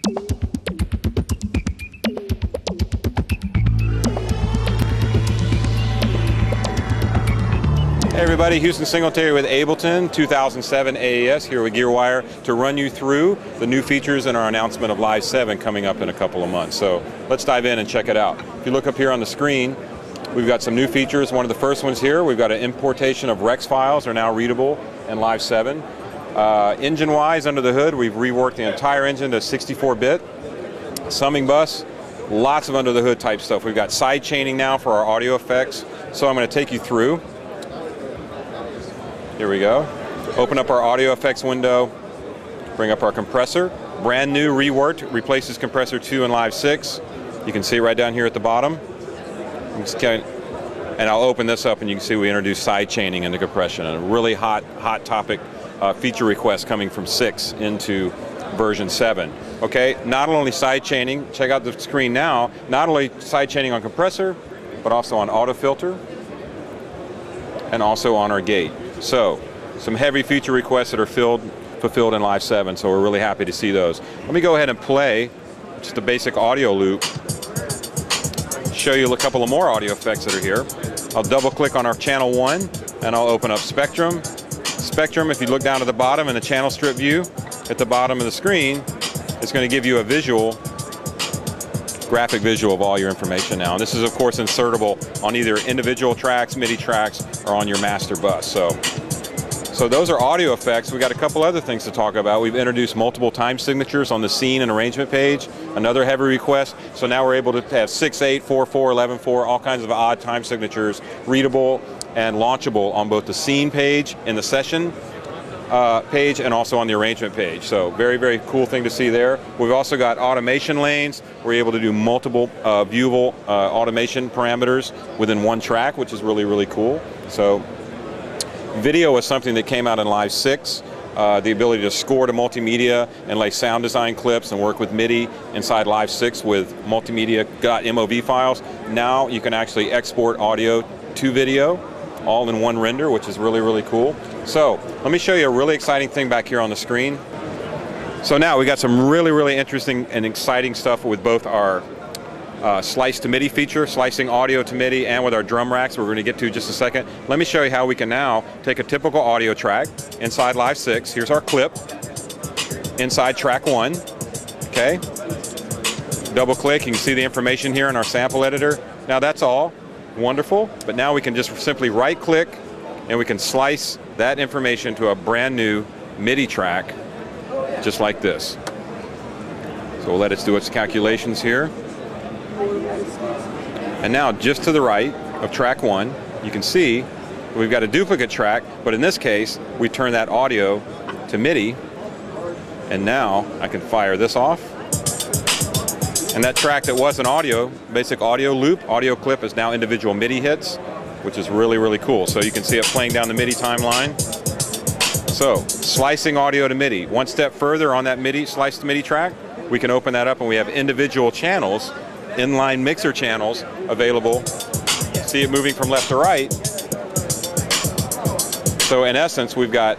Hey everybody, Houston Singletary with Ableton 2007 AES here with GearWire to run you through the new features in our announcement of Live 7 coming up in a couple of months. So let's dive in and check it out. If you look up here on the screen, we've got some new features. One of the first ones here, we've got an importation of Rex files are now readable in Live 7. Engine-wise, under the hood, we've reworked the entire engine to 64-bit. Summing bus, lots of under the hood type stuff. We've got side chaining now for our audio effects. So I'm going to take you through. Here we go. Open up our audio effects window, bring up our compressor. Brand new, reworked, replaces compressor 2 in Live 6. You can see it right down here at the bottom. And I'll open this up and you can see we introduced side chaining into compression. A really hot topic feature request coming from 6 into version 7. Okay, not only side chaining, check out the screen now, not only side chaining on compressor, but also on auto filter and also on our gate. So, some heavy feature requests that are fulfilled in Live 7, so we're really happy to see those. Let me go ahead and play just a basic audio loop, show you a couple of more audio effects that are here. I'll double click on our channel 1 and I'll open up Spectrum. Spectrum, if you look down at the bottom in the channel strip view, at the bottom of the screen, it's going to give you a visual, graphic visual of all your information now. And this is of course insertable on either individual tracks, MIDI tracks, or on your master bus. So those are audio effects. We got a couple other things to talk about. We've introduced multiple time signatures on the scene and arrangement page, another heavy request. So now we're able to have 6/8, 4/4, 11/4, all kinds of odd time signatures, readable and launchable on both the scene page and the session page and also on the arrangement page. So very, very cool thing to see there. We've also got automation lanes. We're able to do multiple viewable automation parameters within one track, which is really, really cool. So video is something that came out in Live 6. The ability to score to multimedia and lay sound design clips and work with MIDI inside Live 6 with multimedia.mov files. Now you can actually export audio to video all in one render, which is really, really cool. So let me show you a really exciting thing back here on the screen. So now we got some really, really interesting and exciting stuff with both our slice to MIDI feature, slicing audio to MIDI, and with our drum racks we're going to get to in just a second. Let me show you how we can now take a typical audio track inside Live 6. Here's our clip inside track 1. Okay, double click, you can see the information here in our sample editor. Now that's all wonderful, but now we can just simply right click and we can slice that information to a brand new MIDI track just like this. So we'll let it do its calculations here. And now just to the right of track 1, you can see we've got a duplicate track, but in this case we turn that audio to MIDI, and now I can fire this off. And that track that was an audio, basic audio loop, audio clip, is now individual MIDI hits, which is really, really cool. So you can see it playing down the MIDI timeline. So slicing audio to MIDI. One step further on that MIDI, slice to MIDI track, we can open that up and we have individual channels, inline mixer channels available. See it moving from left to right. So in essence, we've got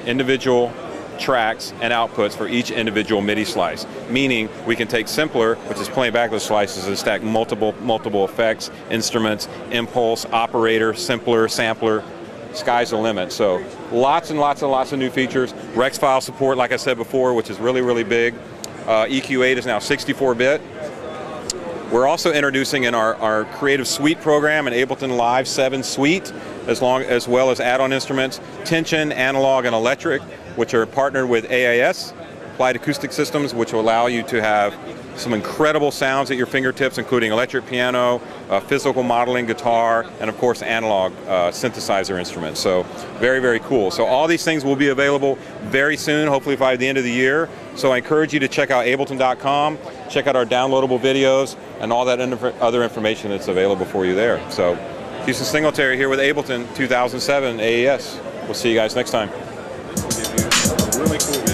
individual tracks and outputs for each individual MIDI slice, meaning we can take simpler, which is playing back those slices, and stack multiple effects, instruments, impulse, operator, simpler, sampler. Sky's the limit. So lots and lots and lots of new features. Rex file support, like I said before, which is really, really big. EQ8 is now 64-bit. We're also introducing in our Creative Suite program an Ableton Live 7 suite, as well as add-on instruments, tension, analog, and electric, which are partnered with AAS, Applied Acoustic Systems, which will allow you to have some incredible sounds at your fingertips, including electric piano, physical modeling guitar, and of course analog synthesizer instruments. So very, very cool. So all these things will be available very soon, hopefully by the end of the year. So I encourage you to check out Ableton.com, check out our downloadable videos, and all that other information that's available for you there. So Houston Singletary here with Ableton 2007 AES. We'll see you guys next time. Really cool.